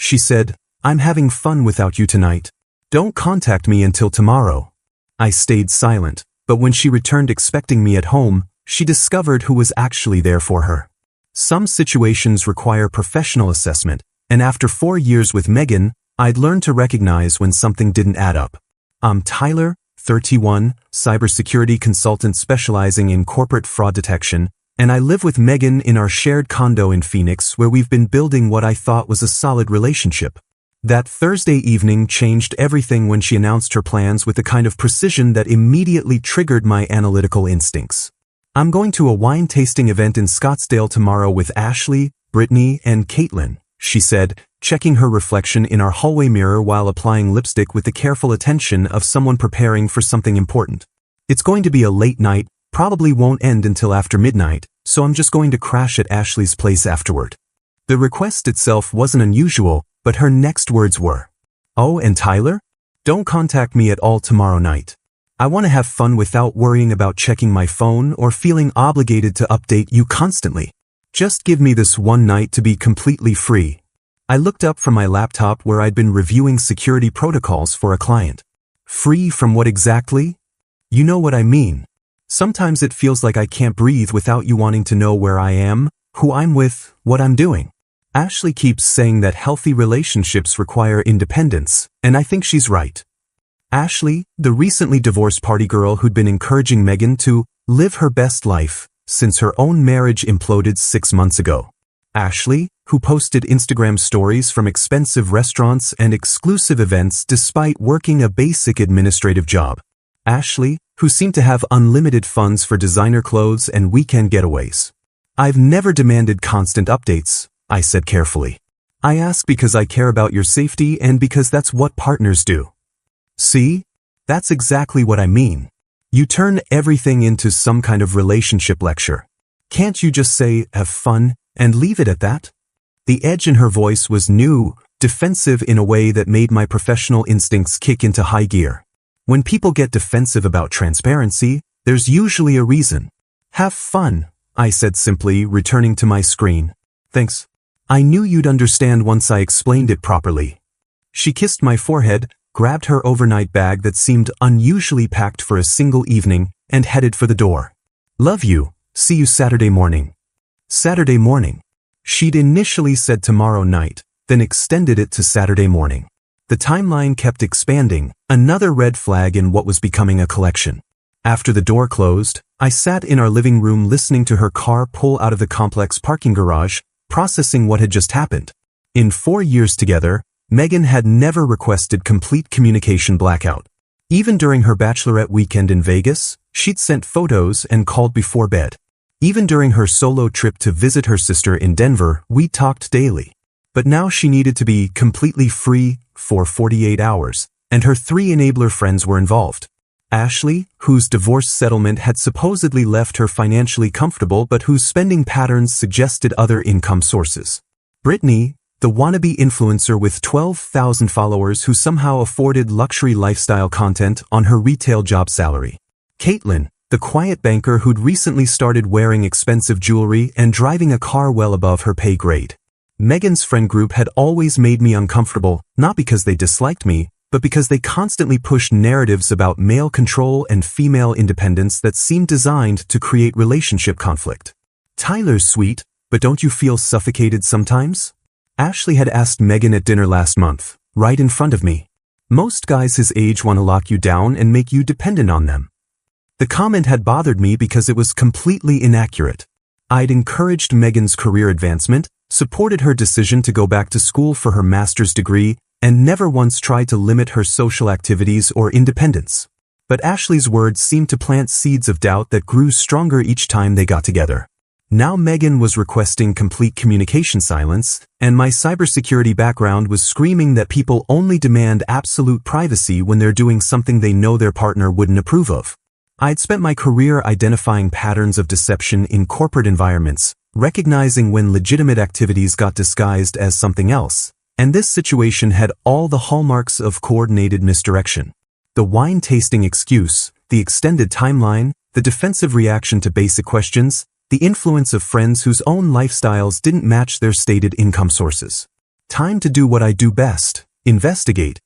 she said, "I'm having fun without you tonight. Don't contact me until tomorrow." I stayed silent, but when she returned expecting me at home, she discovered who was actually there for her. Some situations require professional assessment, and after 4 years with Megan, I'd learned to recognize when something didn't add up. I'm Tyler, 31, cybersecurity consultant specializing in corporate fraud detection, and I live with Megan in our shared condo in Phoenix where we've been building what I thought was a solid relationship. That Thursday evening changed everything when she announced her plans with the kind of precision that immediately triggered my analytical instincts. "I'm going to a wine tasting event in Scottsdale tomorrow with Ashley, Brittany, and Caitlin," she said, checking her reflection in our hallway mirror while applying lipstick with the careful attention of someone preparing for something important. "It's going to be a late night, probably won't end until after midnight, so I'm just going to crash at Ashley's place afterward." The request itself wasn't unusual, but her next words were, "Oh, and Tyler? Don't contact me at all tomorrow night. I want to have fun without worrying about checking my phone or feeling obligated to update you constantly. Just give me this one night to be completely free." I looked up from my laptop where I'd been reviewing security protocols for a client. Free from what exactly? You know what I mean. Sometimes it feels like I can't breathe without you wanting to know where I am, who I'm with, what I'm doing. Ashley keeps saying that healthy relationships require independence, and I think she's right. Ashley, the recently divorced party girl who'd been encouraging Megan to live her best life since her own marriage imploded 6 months ago. Ashley, who posted Instagram stories from expensive restaurants and exclusive events despite working a basic administrative job. Ashley, who seemed to have unlimited funds for designer clothes and weekend getaways. "I've never demanded constant updates," I said carefully. "I ask because I care about your safety and because that's what partners do." See? That's exactly what I mean. You turn everything into some kind of relationship lecture. Can't you just say, "Have fun," and leave it at that? The edge in her voice was new, defensive in a way that made my professional instincts kick into high gear. When people get defensive about transparency, there's usually a reason. "Have fun," I said simply, returning to my screen. "Thanks. I knew you'd understand once I explained it properly." She kissed my forehead, grabbed her overnight bag that seemed unusually packed for a single evening, and headed for the door. "Love you. See you Saturday morning." Saturday morning. She'd initially said tomorrow night, then extended it to Saturday morning. The timeline kept expanding, another red flag in what was becoming a collection. After the door closed, I sat in our living room listening to her car pull out of the complex parking garage, processing what had just happened. In 4 years together, Megan had never requested complete communication blackout. Even during her bachelorette weekend in Vegas, she'd sent photos and called before bed. Even during her solo trip to visit her sister in Denver, we talked daily. But now she needed to be completely free for 48 hours, and her 3 enabler friends were involved. Ashley, whose divorce settlement had supposedly left her financially comfortable but whose spending patterns suggested other income sources. Brittany, the wannabe influencer with 12,000 followers who somehow afforded luxury lifestyle content on her retail job salary. Caitlin, the quiet banker who'd recently started wearing expensive jewelry and driving a car well above her pay grade. Megan's friend group had always made me uncomfortable, not because they disliked me, but because they constantly pushed narratives about male control and female independence that seemed designed to create relationship conflict. "Tyler's sweet, but don't you feel suffocated sometimes?" Ashley had asked Megan at dinner last month, right in front of me. "Most guys his age want to lock you down and make you dependent on them." The comment had bothered me because it was completely inaccurate. I'd encouraged Megan's career advancement, supported her decision to go back to school for her master's degree, and never once tried to limit her social activities or independence. But Ashley's words seemed to plant seeds of doubt that grew stronger each time they got together. Now Megan was requesting complete communication silence, and my cybersecurity background was screaming that people only demand absolute privacy when they're doing something they know their partner wouldn't approve of. I'd spent my career identifying patterns of deception in corporate environments, recognizing when legitimate activities got disguised as something else, and this situation had all the hallmarks of coordinated misdirection. The wine tasting excuse, the extended timeline, the defensive reaction to basic questions, the influence of friends whose own lifestyles didn't match their stated income sources. Time to do what I do best: investigate.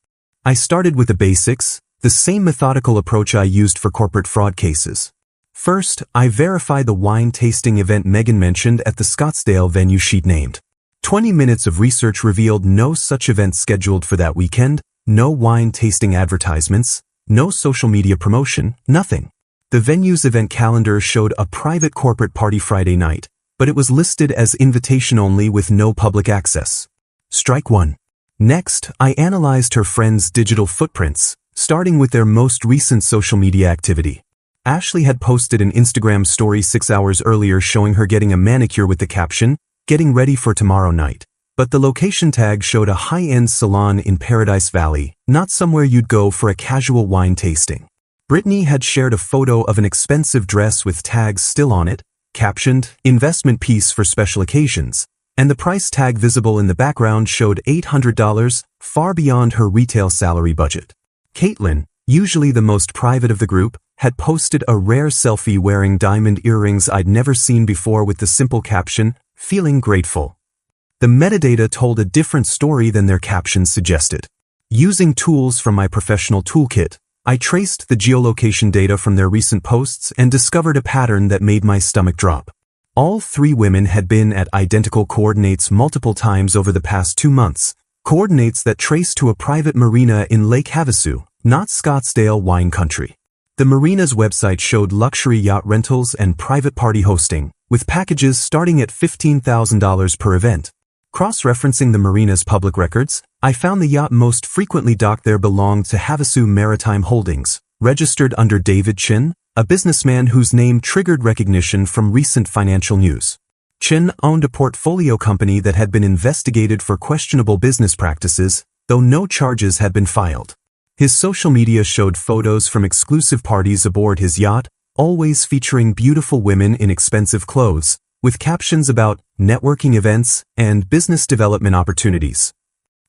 I started with the basics, the same methodical approach I used for corporate fraud cases. First, I verified the wine tasting event Megan mentioned at the Scottsdale venue she'd named. 20 minutes of research revealed no such event scheduled for that weekend, no wine tasting advertisements, no social media promotion, nothing. The venue's event calendar showed a private corporate party Friday night, but it was listed as invitation only with no public access. Strike one. Next, I analyzed her friends' digital footprints, starting with their most recent social media activity. Ashley had posted an Instagram story 6 hours earlier showing her getting a manicure with the caption, "Getting ready for tomorrow night." But the location tag showed a high-end salon in Paradise Valley, not somewhere you'd go for a casual wine tasting. Brittany had shared a photo of an expensive dress with tags still on it, captioned, "Investment piece for special occasions," and the price tag visible in the background showed $800, far beyond her retail salary budget. Caitlin, usually the most private of the group, had posted a rare selfie wearing diamond earrings I'd never seen before with the simple caption, "Feeling grateful." The metadata told a different story than their captions suggested. Using tools from my professional toolkit, I traced the geolocation data from their recent posts and discovered a pattern that made my stomach drop. All 3 women had been at identical coordinates multiple times over the past 2 months, coordinates that traced to a private marina in Lake Havasu, not Scottsdale wine country. The marina's website showed luxury yacht rentals and private party hosting, with packages starting at $15,000 per event. Cross-referencing the marina's public records, I found the yacht most frequently docked there belonged to Havasu Maritime Holdings, registered under David Chin, a businessman whose name triggered recognition from recent financial news. Chin owned a portfolio company that had been investigated for questionable business practices, though no charges had been filed. His social media showed photos from exclusive parties aboard his yacht, always featuring beautiful women in expensive clothes, with captions about networking events and business development opportunities.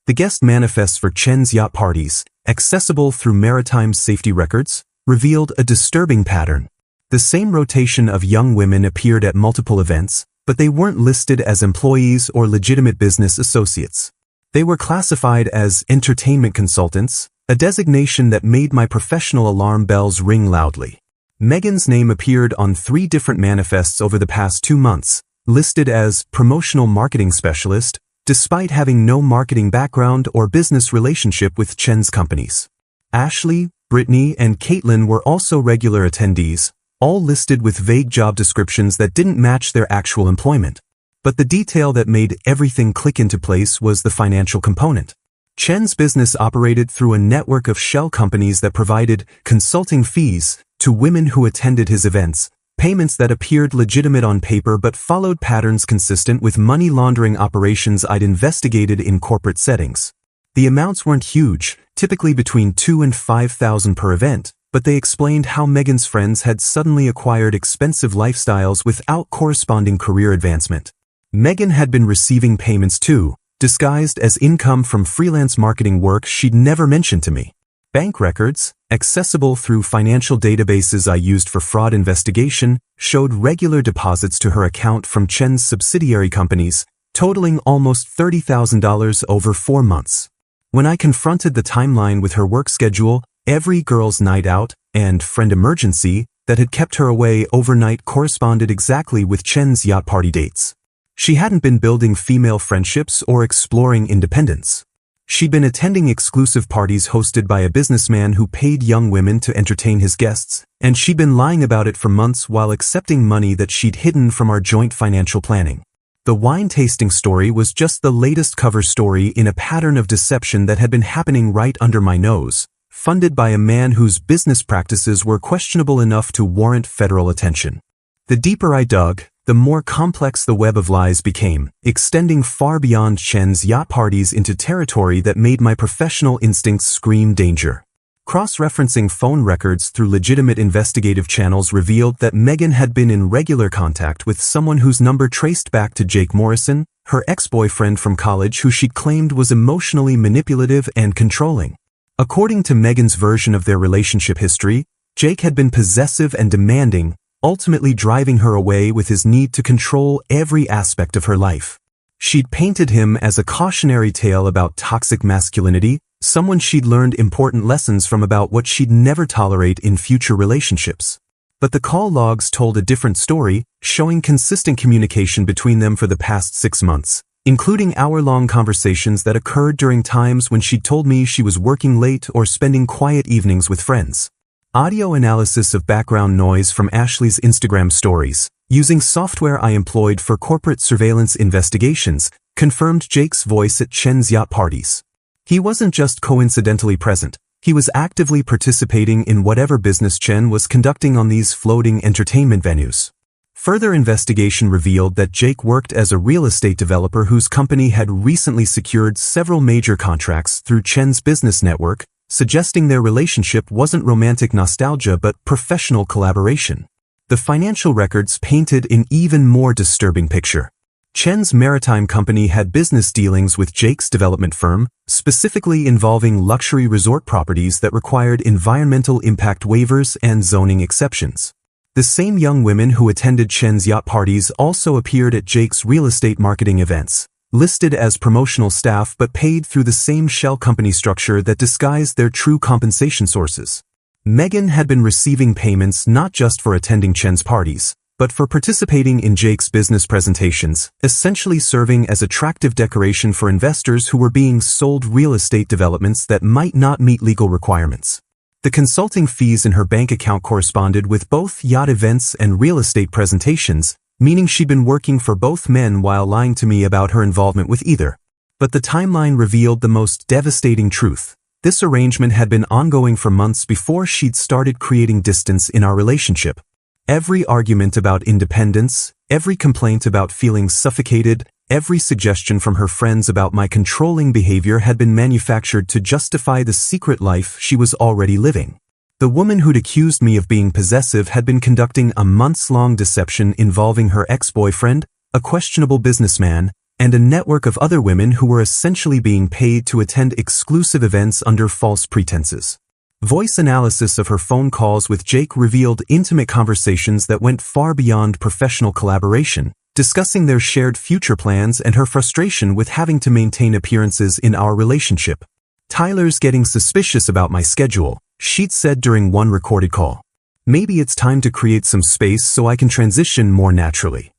The guest manifests for Chen's yacht parties, accessible through maritime safety records, revealed a disturbing pattern. The same rotation of young women appeared at multiple events, but they weren't listed as employees or legitimate business associates. They were classified as entertainment consultants, a designation that made my professional alarm bells ring loudly. Megan's name appeared on 3 different manifests over the past 2 months, listed as promotional marketing specialist, despite having no marketing background or business relationship with Chen's companies. Ashley, Brittany, and Caitlin were also regular attendees, all listed with vague job descriptions that didn't match their actual employment. But the detail that made everything click into place was the financial component. Chen's business operated through a network of shell companies that provided consulting fees to women who attended his events, payments that appeared legitimate on paper but followed patterns consistent with money laundering operations I'd investigated in corporate settings. The amounts weren't huge, typically between $2,000 and $5,000 per event, but they explained how Megan's friends had suddenly acquired expensive lifestyles without corresponding career advancement. Megan had been receiving payments too, disguised as income from freelance marketing work she'd never mentioned to me. Bank records, accessible through financial databases I used for fraud investigation, showed regular deposits to her account from Chen's subsidiary companies, totaling almost $30,000 over 4 months. When I confronted the timeline with her work schedule, every girl's night out and friend emergency that had kept her away overnight corresponded exactly with Chen's yacht party dates. She hadn't been building female friendships or exploring independence. She'd been attending exclusive parties hosted by a businessman who paid young women to entertain his guests, and she'd been lying about it for months while accepting money that she'd hidden from our joint financial planning. The wine tasting story was just the latest cover story in a pattern of deception that had been happening right under my nose, funded by a man whose business practices were questionable enough to warrant federal attention. The deeper I dug, the more complex the web of lies became, extending far beyond Chen's yacht parties into territory that made my professional instincts scream danger. Cross-referencing phone records through legitimate investigative channels revealed that Megan had been in regular contact with someone whose number traced back to Jake Morrison, her ex-boyfriend from college who she claimed was emotionally manipulative and controlling. According to Megan's version of their relationship history, Jake had been possessive and demanding, ultimately driving her away with his need to control every aspect of her life. She'd painted him as a cautionary tale about toxic masculinity, someone she'd learned important lessons from about what she'd never tolerate in future relationships. But the call logs told a different story, showing consistent communication between them for the past 6 months, including hour-long conversations that occurred during times when she'd told me she was working late or spending quiet evenings with friends. Audio analysis of background noise from Ashley's Instagram stories, using software I employed for corporate surveillance investigations, confirmed Jake's voice at Chen's yacht parties. He wasn't just coincidentally present. He was actively participating in whatever business Chen was conducting on these floating entertainment venues. Further investigation revealed that Jake worked as a real estate developer whose company had recently secured several major contracts through Chen's business network, suggesting their relationship wasn't romantic nostalgia but professional collaboration. The financial records painted an even more disturbing picture. Chen's maritime company had business dealings with Jake's development firm, specifically involving luxury resort properties that required environmental impact waivers and zoning exceptions. The same young women who attended Chen's yacht parties also appeared at Jake's real estate marketing events, listed as promotional staff but paid through the same shell company structure that disguised their true compensation sources. Megan had been receiving payments not just for attending Chen's parties, but for participating in Jake's business presentations, essentially serving as attractive decoration for investors who were being sold real estate developments that might not meet legal requirements. The consulting fees in her bank account corresponded with both yacht events and real estate presentations, meaning she'd been working for both men while lying to me about her involvement with either. But the timeline revealed the most devastating truth. This arrangement had been ongoing for months before she'd started creating distance in our relationship. Every argument about independence, every complaint about feeling suffocated, every suggestion from her friends about my controlling behavior had been manufactured to justify the secret life she was already living. The woman who'd accused me of being possessive had been conducting a months-long deception involving her ex-boyfriend, a questionable businessman, and a network of other women who were essentially being paid to attend exclusive events under false pretenses. Voice analysis of her phone calls with Jake revealed intimate conversations that went far beyond professional collaboration, discussing their shared future plans and her frustration with having to maintain appearances in our relationship. "Tyler's getting suspicious about my schedule," she'd said during one recorded call. "Maybe it's time to create some space so I can transition more naturally."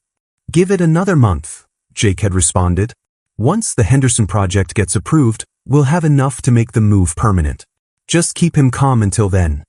"Give it another month," Jake had responded. "Once the Henderson project gets approved, we'll have enough to make the move permanent. Just keep him calm until then."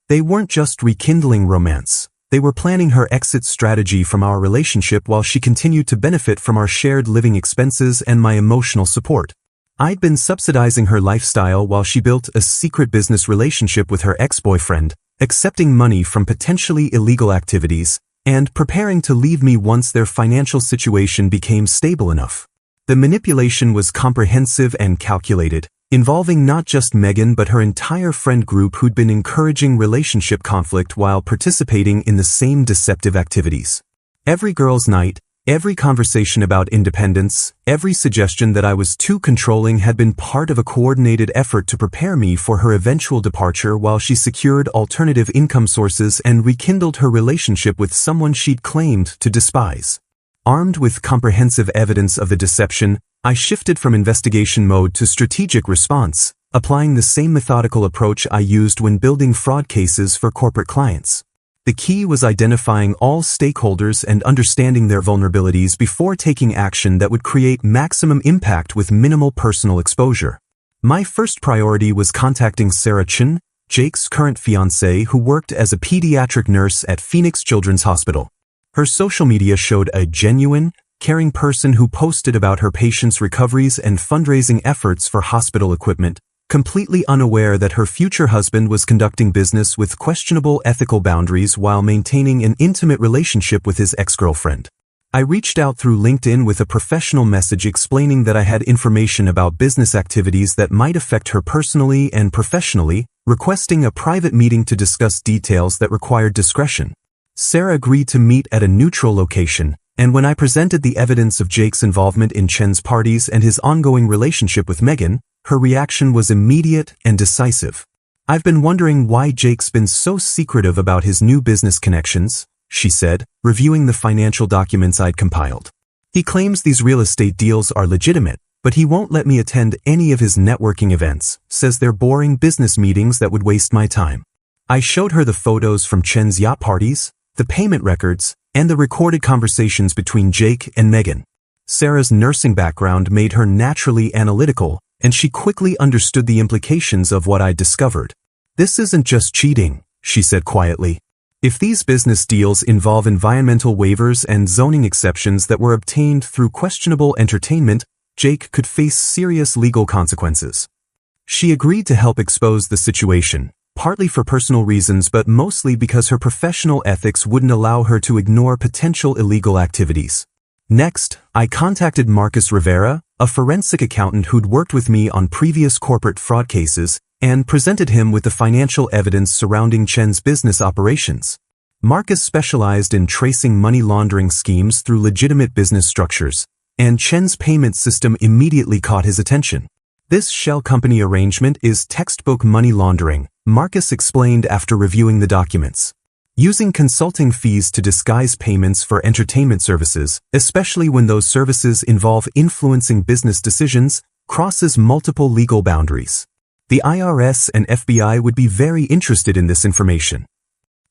They weren't just rekindling romance. They were planning her exit strategy from our relationship while she continued to benefit from our shared living expenses and my emotional support. I'd been subsidizing her lifestyle while she built a secret business relationship with her ex-boyfriend, accepting money from potentially illegal activities, and preparing to leave me once their financial situation became stable enough. The manipulation was comprehensive and calculated, involving not just Megan but her entire friend group who'd been encouraging relationship conflict while participating in the same deceptive activities. Every girls' night, every conversation about independence, every suggestion that I was too controlling had been part of a coordinated effort to prepare me for her eventual departure while she secured alternative income sources and rekindled her relationship with someone she'd claimed to despise. Armed with comprehensive evidence of the deception, I shifted from investigation mode to strategic response, applying the same methodical approach I used when building fraud cases for corporate clients. The key was identifying all stakeholders and understanding their vulnerabilities before taking action that would create maximum impact with minimal personal exposure. My first priority was contacting Sarah Chen, Jake's current fiancée who worked as a pediatric nurse at Phoenix Children's Hospital. Her social media showed a genuine, caring person who posted about her patients' recoveries and fundraising efforts for hospital equipment, completely unaware that her future husband was conducting business with questionable ethical boundaries while maintaining an intimate relationship with his ex-girlfriend. I reached out through LinkedIn with a professional message explaining that I had information about business activities that might affect her personally and professionally, requesting a private meeting to discuss details that required discretion. Sarah agreed to meet at a neutral location, and when I presented the evidence of Jake's involvement in Chen's parties and his ongoing relationship with Megan, her reaction was immediate and decisive. "I've been wondering why Jake's been so secretive about his new business connections," she said, reviewing the financial documents I'd compiled. He claims these real estate deals are legitimate, but he won't let me attend any of his networking events, says they're boring business meetings that would waste my time. I showed her the photos from Chen's yacht parties, the payment records, and the recorded conversations between Jake and Megan. Sarah's nursing background made her naturally analytical, and she quickly understood the implications of what I'd discovered. This isn't just cheating, she said quietly. If these business deals involve environmental waivers and zoning exceptions that were obtained through questionable entertainment, Jake could face serious legal consequences. She agreed to help expose the situation, partly for personal reasons but mostly because her professional ethics wouldn't allow her to ignore potential illegal activities. Next, I contacted Marcus Rivera, a forensic accountant who'd worked with me on previous corporate fraud cases, and presented him with the financial evidence surrounding Chen's business operations. Marcus specialized in tracing money laundering schemes through legitimate business structures, and Chen's payment system immediately caught his attention. This shell company arrangement is textbook money laundering, Marcus explained after reviewing the documents. Using consulting fees to disguise payments for entertainment services, especially when those services involve influencing business decisions, crosses multiple legal boundaries. The IRS and FBI would be very interested in this information.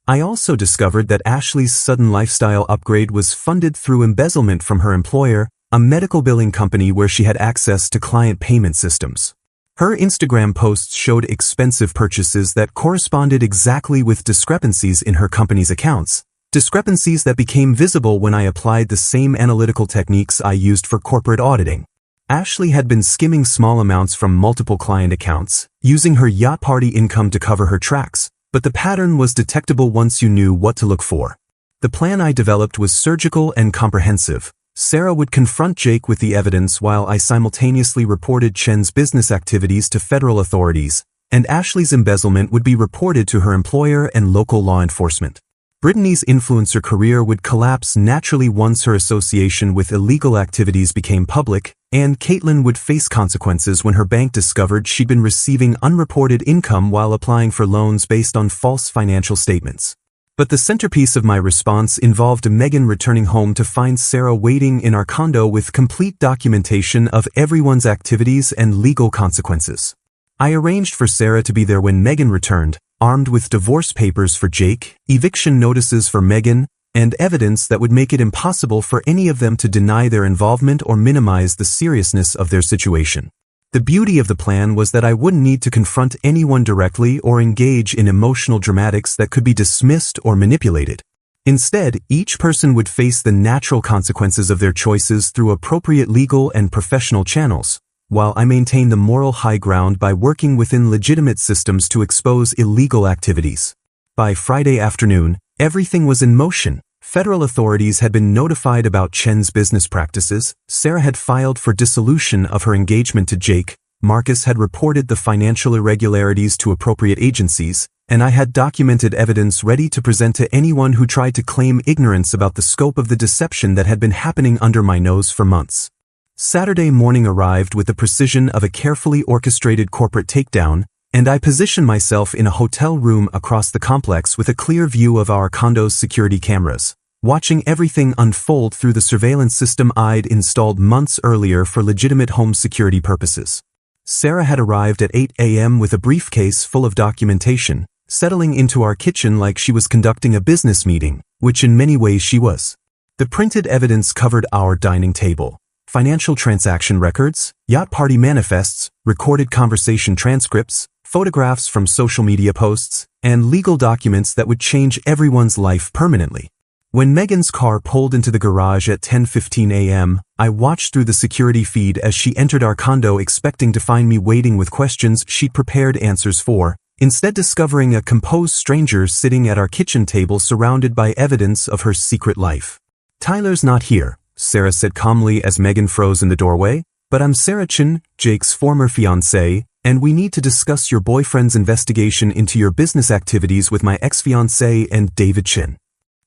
I also discovered that Ashley's sudden lifestyle upgrade was funded through embezzlement from her employer, a medical billing company where she had access to client payment systems. Her Instagram posts showed expensive purchases that corresponded exactly with discrepancies in her company's accounts, discrepancies that became visible when I applied the same analytical techniques I used for corporate auditing. Ashley had been skimming small amounts from multiple client accounts, using her yacht party income to cover her tracks, but the pattern was detectable once you knew what to look for. The plan I developed was surgical and comprehensive. Sarah would confront Jake with the evidence while I simultaneously reported Chen's business activities to federal authorities, and Ashley's embezzlement would be reported to her employer and local law enforcement. Brittany's influencer career would collapse naturally once her association with illegal activities became public, and Caitlin would face consequences when her bank discovered she'd been receiving unreported income while applying for loans based on false financial statements. But the centerpiece of my response involved Megan returning home to find Sarah waiting in our condo with complete documentation of everyone's activities and legal consequences. I arranged for Sarah to be there when Megan returned, armed with divorce papers for Jake, eviction notices for Megan, and evidence that would make it impossible for any of them to deny their involvement or minimize the seriousness of their situation. The beauty of the plan was that I wouldn't need to confront anyone directly or engage in emotional dramatics that could be dismissed or manipulated. Instead, each person would face the natural consequences of their choices through appropriate legal and professional channels, while I maintained the moral high ground by working within legitimate systems to expose illegal activities. By Friday afternoon, everything was in motion. Federal authorities had been notified about Chen's business practices, Sarah had filed for dissolution of her engagement to Jake, Marcus had reported the financial irregularities to appropriate agencies, and I had documented evidence ready to present to anyone who tried to claim ignorance about the scope of the deception that had been happening under my nose for months. Saturday morning arrived with the precision of a carefully orchestrated corporate takedown, and I positioned myself in a hotel room across the complex with a clear view of our condo's security cameras, watching everything unfold through the surveillance system I'd installed months earlier for legitimate home security purposes. Sarah had arrived at 8 a.m. with a briefcase full of documentation, settling into our kitchen like she was conducting a business meeting, which in many ways she was. The printed evidence covered our dining table, financial transaction records, yacht party manifests, recorded conversation transcripts, photographs from social media posts, and legal documents that would change everyone's life permanently. When Megan's car pulled into the garage at 10:15 a.m., I watched through the security feed as she entered our condo expecting to find me waiting with questions she'd prepared answers for, instead discovering a composed stranger sitting at our kitchen table surrounded by evidence of her secret life. "Tyler's not here," Sarah said calmly as Megan froze in the doorway, "but I'm Sarah Chen, Jake's former fiancée, and we need to discuss your boyfriend's investigation into your business activities with my ex-fiancé and David Chen."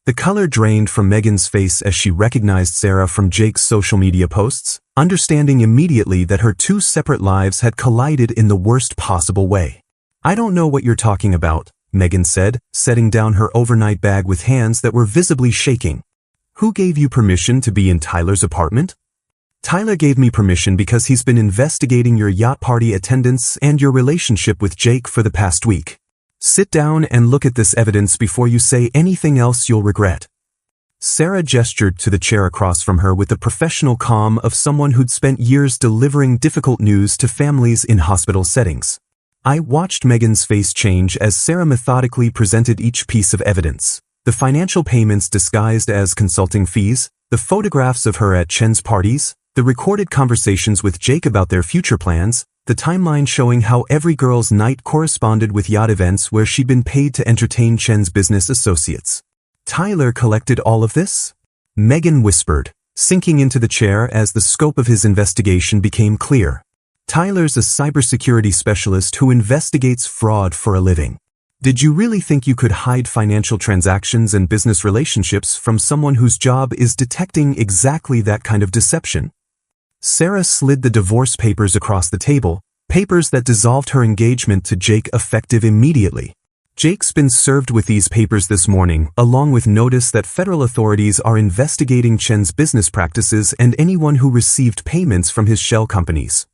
The color drained from Megan's face as she recognized Sarah from Jake's social media posts, understanding immediately that her two separate lives had collided in the worst possible way. "I don't know what you're talking about," Megan said, setting down her overnight bag with hands that were visibly shaking. Who gave you permission to be in Tyler's apartment? Tyler gave me permission because he's been investigating your yacht party attendance and your relationship with Jake for the past week. Sit down and look at this evidence before you say anything else you'll regret. Sarah gestured to the chair across from her with the professional calm of someone who'd spent years delivering difficult news to families in hospital settings. I watched Megan's face change as Sarah methodically presented each piece of evidence. The financial payments disguised as consulting fees, the photographs of her at Chen's parties, the recorded conversations with Jake about their future plans, the timeline showing how every girl's night corresponded with yacht events where she'd been paid to entertain Chen's business associates. Tyler collected all of this? Megan whispered, sinking into the chair as the scope of his investigation became clear. Tyler's a cybersecurity specialist who investigates fraud for a living. Did you really think you could hide financial transactions and business relationships from someone whose job is detecting exactly that kind of deception? Sarah slid the divorce papers across the table, papers that dissolved her engagement to Jake effective immediately. Jake's been served with these papers this morning, along with notice that federal authorities are investigating Chen's business practices and anyone who received payments from his shell companies.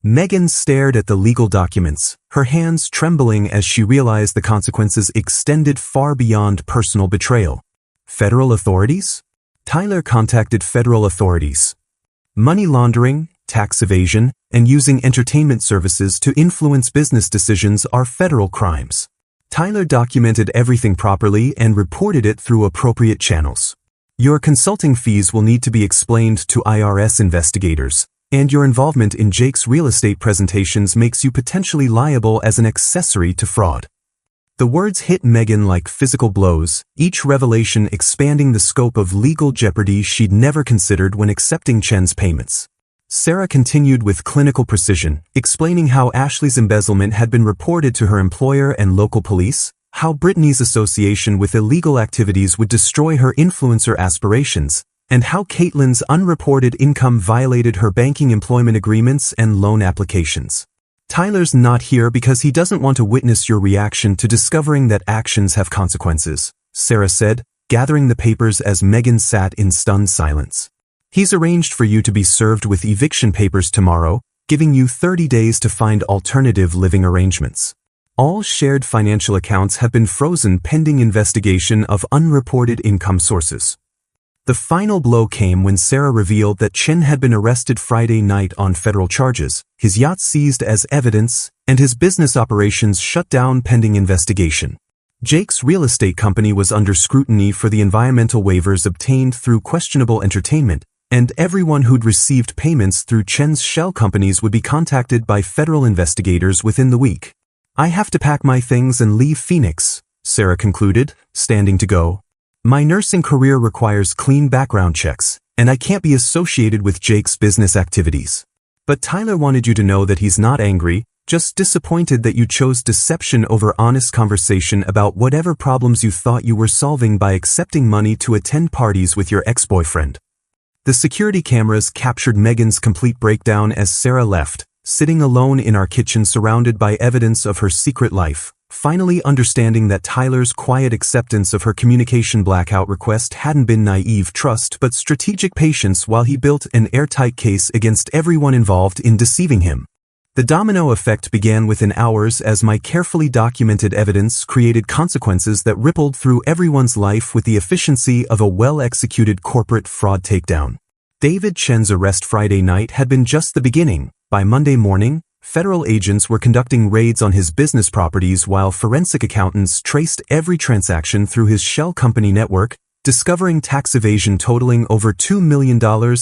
Megan stared at the legal documents, her hands trembling as she realized the consequences extended far beyond personal betrayal. Federal authorities? Tyler contacted federal authorities. Money laundering, tax evasion, and using entertainment services to influence business decisions are federal crimes. Tyler documented everything properly and reported it through appropriate channels. Your consulting fees will need to be explained to IRS investigators, and your involvement in Jake's real estate presentations makes you potentially liable as an accessory to fraud. The words hit Megan like physical blows, each revelation expanding the scope of legal jeopardy she'd never considered when accepting Chen's payments. Sarah continued with clinical precision, explaining how Ashley's embezzlement had been reported to her employer and local police, how Brittany's association with illegal activities would destroy her influencer aspirations, and how Caitlin's unreported income violated her banking employment agreements and loan applications. Tyler's not here because he doesn't want to witness your reaction to discovering that actions have consequences, Sarah said, gathering the papers as Megan sat in stunned silence. He's arranged for you to be served with eviction papers tomorrow, giving you 30 days to find alternative living arrangements. All shared financial accounts have been frozen pending investigation of unreported income sources. The final blow came when Sarah revealed that Chen had been arrested Friday night on federal charges, his yacht seized as evidence, and his business operations shut down pending investigation. Jake's real estate company was under scrutiny for the environmental waivers obtained through questionable entertainment, and everyone who'd received payments through Chen's shell companies would be contacted by federal investigators within the week. I have to pack my things and leave Phoenix, Sarah concluded, standing to go. My nursing career requires clean background checks, and I can't be associated with Jake's business activities. But Tyler wanted you to know that he's not angry, just disappointed that you chose deception over honest conversation about whatever problems you thought you were solving by accepting money to attend parties with your ex-boyfriend. The security cameras captured Megan's complete breakdown as Sarah left, sitting alone in our kitchen surrounded by evidence of her secret life, finally understanding that Tyler's quiet acceptance of her communication blackout request hadn't been naive trust but strategic patience while he built an airtight case against everyone involved in deceiving him. The domino effect began within hours as my carefully documented evidence created consequences that rippled through everyone's life with the efficiency of a well-executed corporate fraud takedown. David Chen's arrest Friday night had been just the beginning. By Monday morning, federal agents were conducting raids on his business properties while forensic accountants traced every transaction through his shell company network, discovering tax evasion totaling over $2 million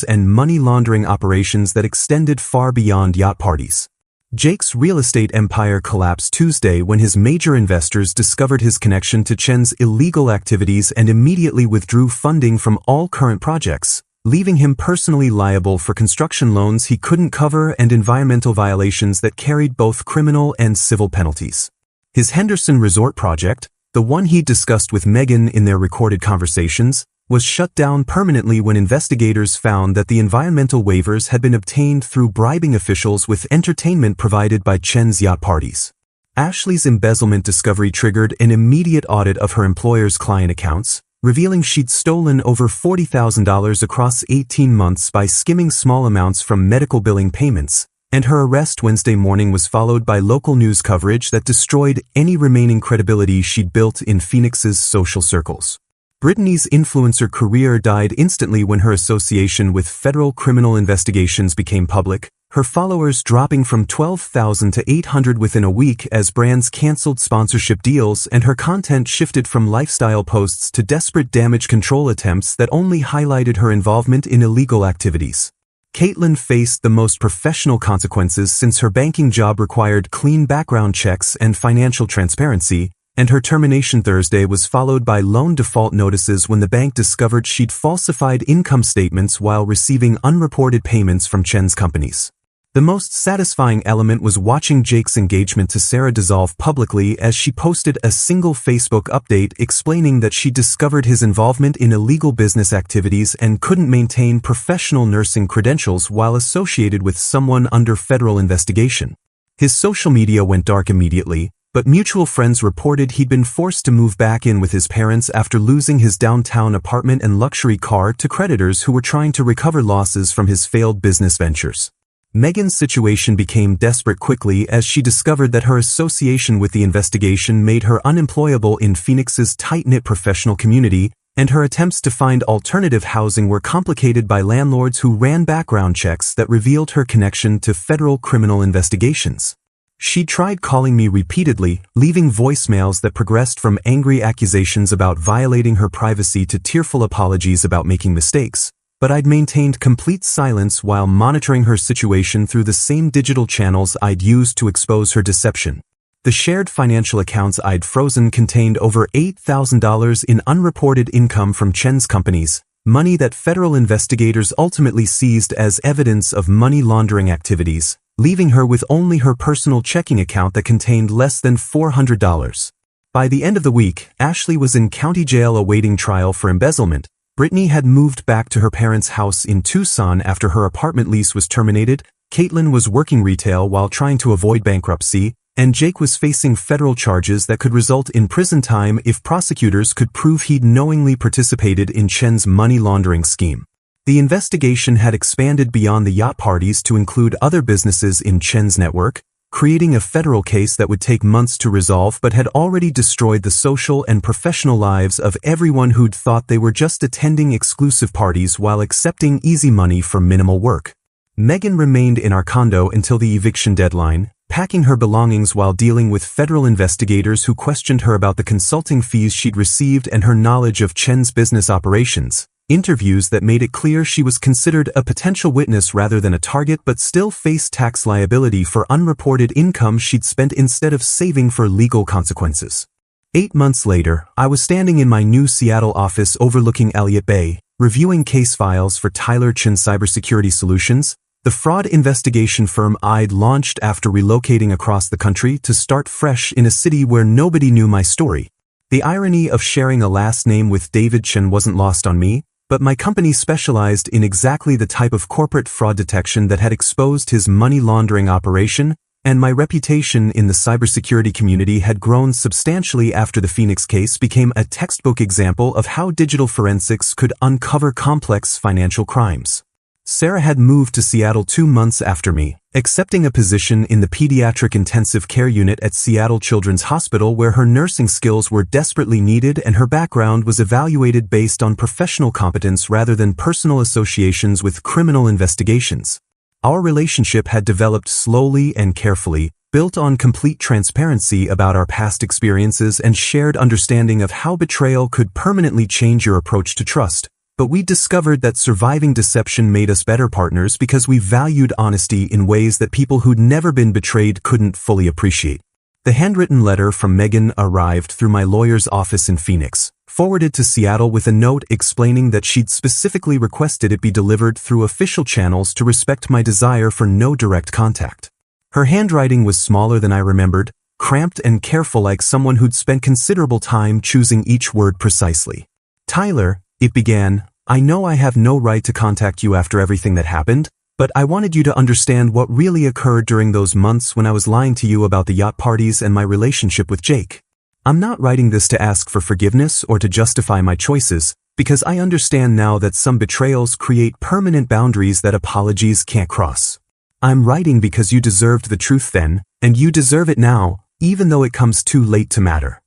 and money laundering operations that extended far beyond yacht parties. Jake's real estate empire collapsed Tuesday when his major investors discovered his connection to Chen's illegal activities and immediately withdrew funding from all current projects, leaving him personally liable for construction loans he couldn't cover and environmental violations that carried both criminal and civil penalties. His Henderson Resort project, the one he discussed with Megan in their recorded conversations, was shut down permanently when investigators found that the environmental waivers had been obtained through bribing officials with entertainment provided by Chen's yacht parties. Ashley's embezzlement discovery triggered an immediate audit of her employer's client accounts, revealing she'd stolen over $40,000 across 18 months by skimming small amounts from medical billing payments, and her arrest Wednesday morning was followed by local news coverage that destroyed any remaining credibility she'd built in Phoenix's social circles. Brittany's influencer career died instantly when her association with federal criminal investigations became public, her followers dropping from 12,000 to 800 within a week as brands canceled sponsorship deals, and her content shifted from lifestyle posts to desperate damage control attempts that only highlighted her involvement in illegal activities. Caitlyn faced the most professional consequences since her banking job required clean background checks and financial transparency, and her termination Thursday was followed by loan default notices when the bank discovered she'd falsified income statements while receiving unreported payments from Chen's companies. The most satisfying element was watching Jake's engagement to Sarah dissolve publicly as she posted a single Facebook update explaining that she discovered his involvement in illegal business activities and couldn't maintain professional nursing credentials while associated with someone under federal investigation. His social media went dark immediately, but mutual friends reported he'd been forced to move back in with his parents after losing his downtown apartment and luxury car to creditors who were trying to recover losses from his failed business ventures. Megan's situation became desperate quickly as she discovered that her association with the investigation made her unemployable in Phoenix's tight-knit professional community, and her attempts to find alternative housing were complicated by landlords who ran background checks that revealed her connection to federal criminal investigations. She tried calling me repeatedly, leaving voicemails that progressed from angry accusations about violating her privacy to tearful apologies about making mistakes, but I'd maintained complete silence while monitoring her situation through the same digital channels I'd used to expose her deception. The shared financial accounts I'd frozen contained over $8,000 in unreported income from Chen's companies, money that federal investigators ultimately seized as evidence of money laundering activities, leaving her with only her personal checking account that contained less than $400. By the end of the week, Ashley was in county jail awaiting trial for embezzlement. Brittany had moved back to her parents' house in Tucson after her apartment lease was terminated, Caitlyn was working retail while trying to avoid bankruptcy, and Jake was facing federal charges that could result in prison time if prosecutors could prove he'd knowingly participated in Chen's money laundering scheme. The investigation had expanded beyond the yacht parties to include other businesses in Chen's network, creating a federal case that would take months to resolve but had already destroyed the social and professional lives of everyone who'd thought they were just attending exclusive parties while accepting easy money for minimal work. Megan remained in our condo until the eviction deadline, packing her belongings while dealing with federal investigators who questioned her about the consulting fees she'd received and her knowledge of Chen's business operations. Interviews that made it clear she was considered a potential witness rather than a target but still faced tax liability for unreported income she'd spent instead of saving for legal consequences. 8 months later, I was standing in my new Seattle office overlooking Elliott Bay, reviewing case files for Tyler Chen Cybersecurity Solutions, the fraud investigation firm I'd launched after relocating across the country to start fresh in a city where nobody knew my story. The irony of sharing a last name with David Chen wasn't lost on me, but my company specialized in exactly the type of corporate fraud detection that had exposed his money laundering operation, and my reputation in the cybersecurity community had grown substantially after the Phoenix case became a textbook example of how digital forensics could uncover complex financial crimes. Sarah had moved to Seattle 2 months after me, accepting a position in the pediatric intensive care unit at Seattle Children's Hospital where her nursing skills were desperately needed and her background was evaluated based on professional competence rather than personal associations with criminal investigations. Our relationship had developed slowly and carefully, built on complete transparency about our past experiences and shared understanding of how betrayal could permanently change your approach to trust. But we discovered that surviving deception made us better partners because we valued honesty in ways that people who'd never been betrayed couldn't fully appreciate. The handwritten letter from Megan arrived through my lawyer's office in Phoenix, forwarded to Seattle with a note explaining that she'd specifically requested it be delivered through official channels to respect my desire for no direct contact. Her handwriting was smaller than I remembered, cramped and careful like someone who'd spent considerable time choosing each word precisely. Tyler, it began, I know I have no right to contact you after everything that happened, but I wanted you to understand what really occurred during those months when I was lying to you about the yacht parties and my relationship with Jake. I'm not writing this to ask for forgiveness or to justify my choices, because I understand now that some betrayals create permanent boundaries that apologies can't cross. I'm writing because you deserved the truth then, and you deserve it now, even though it comes too late to matter.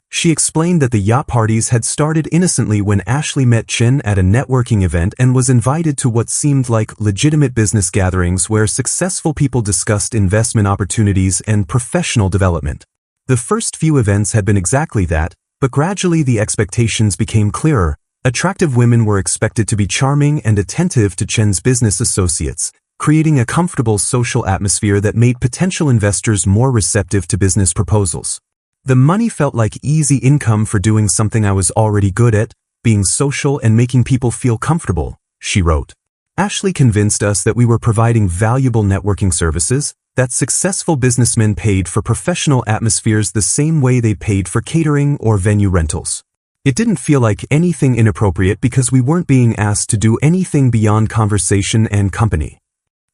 She explained that the yacht parties had started innocently when Ashley met Chen at a networking event and was invited to what seemed like legitimate business gatherings where successful people discussed investment opportunities and professional development. The first few events had been exactly that, but gradually the expectations became clearer. Attractive women were expected to be charming and attentive to Chen's business associates, creating a comfortable social atmosphere that made potential investors more receptive to business proposals. The money felt like easy income for doing something I was already good at, being social and making people feel comfortable, she wrote. Ashley convinced us that we were providing valuable networking services, that successful businessmen paid for professional atmospheres the same way they paid for catering or venue rentals. It didn't feel like anything inappropriate because we weren't being asked to do anything beyond conversation and company.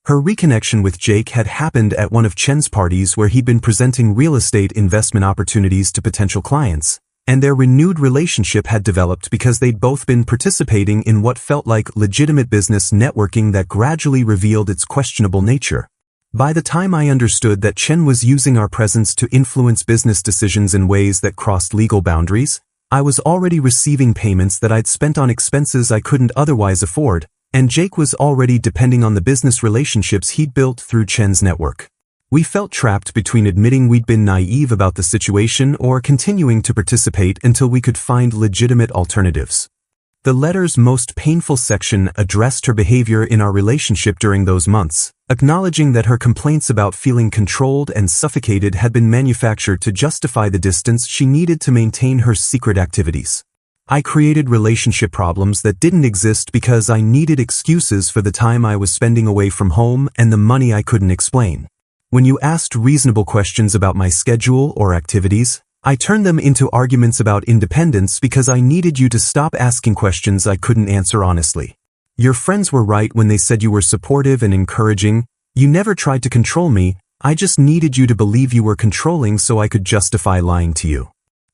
Her reconnection with Jake had happened at one of Chen's parties where he'd been presenting real estate investment opportunities to potential clients, and their renewed relationship had developed because they'd both been participating in what felt like legitimate business networking that gradually revealed its questionable nature. By the time I understood that Chen was using our presence to influence business decisions in ways that crossed legal boundaries, I was already receiving payments that I'd spent on expenses I couldn't otherwise afford, and Jake was already depending on the business relationships he'd built through Chen's network. We felt trapped between admitting we'd been naive about the situation or continuing to participate until we could find legitimate alternatives. The letter's most painful section addressed her behavior in our relationship during those months, acknowledging that her complaints about feeling controlled and suffocated had been manufactured to justify the distance she needed to maintain her secret activities. I created relationship problems that didn't exist because I needed excuses for the time I was spending away from home and the money I couldn't explain. When you asked reasonable questions about my schedule or activities, I turned them into arguments about independence because I needed you to stop asking questions I couldn't answer honestly. Your friends were right when they said you were supportive and encouraging. You never tried to control me. I just needed you to believe you were controlling so I could justify lying to you.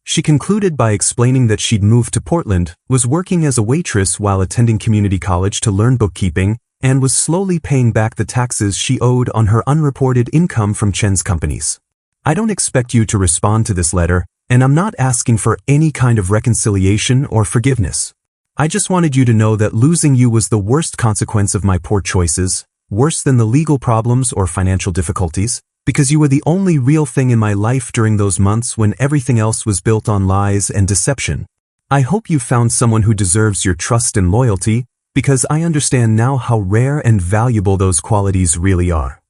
She concluded by explaining that she'd moved to Portland, was working as a waitress while attending community college to learn bookkeeping, and was slowly paying back the taxes she owed on her unreported income from Chen's companies. I don't expect you to respond to this letter, and I'm not asking for any kind of reconciliation or forgiveness. I just wanted you to know that losing you was the worst consequence of my poor choices, worse than the legal problems or financial difficulties, because you were the only real thing in my life during those months when everything else was built on lies and deception. I hope you found someone who deserves your trust and loyalty, because I understand now how rare and valuable those qualities really are.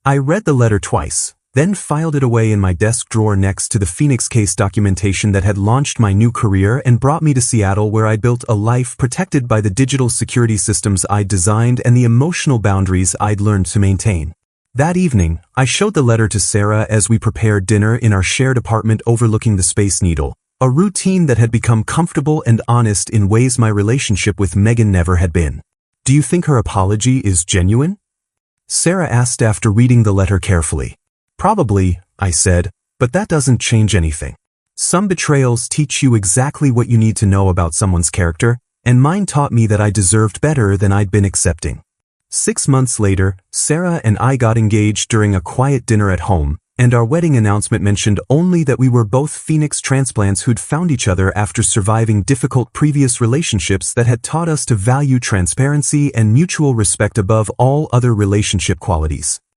I read the letter twice, then filed it away in my desk drawer next to the Phoenix case documentation that had launched my new career and brought me to Seattle, where I built a life protected by the digital security systems I'd designed and the emotional boundaries I'd learned to maintain. That evening, I showed the letter to Sarah as we prepared dinner in our shared apartment overlooking the Space Needle, a routine that had become comfortable and honest in ways my relationship with Megan never had been. "Do you think her apology is genuine?" Sarah asked after reading the letter carefully. "Probably," I said, "but that doesn't change anything. Some betrayals teach you exactly what you need to know about someone's character, and mine taught me that I deserved better than I'd been accepting." 6 months later, Sarah and I got engaged during a quiet dinner at home, and our wedding announcement mentioned only that we were both Phoenix transplants who'd found each other after surviving difficult previous relationships that had taught us to value transparency and mutual respect above all other relationship qualities.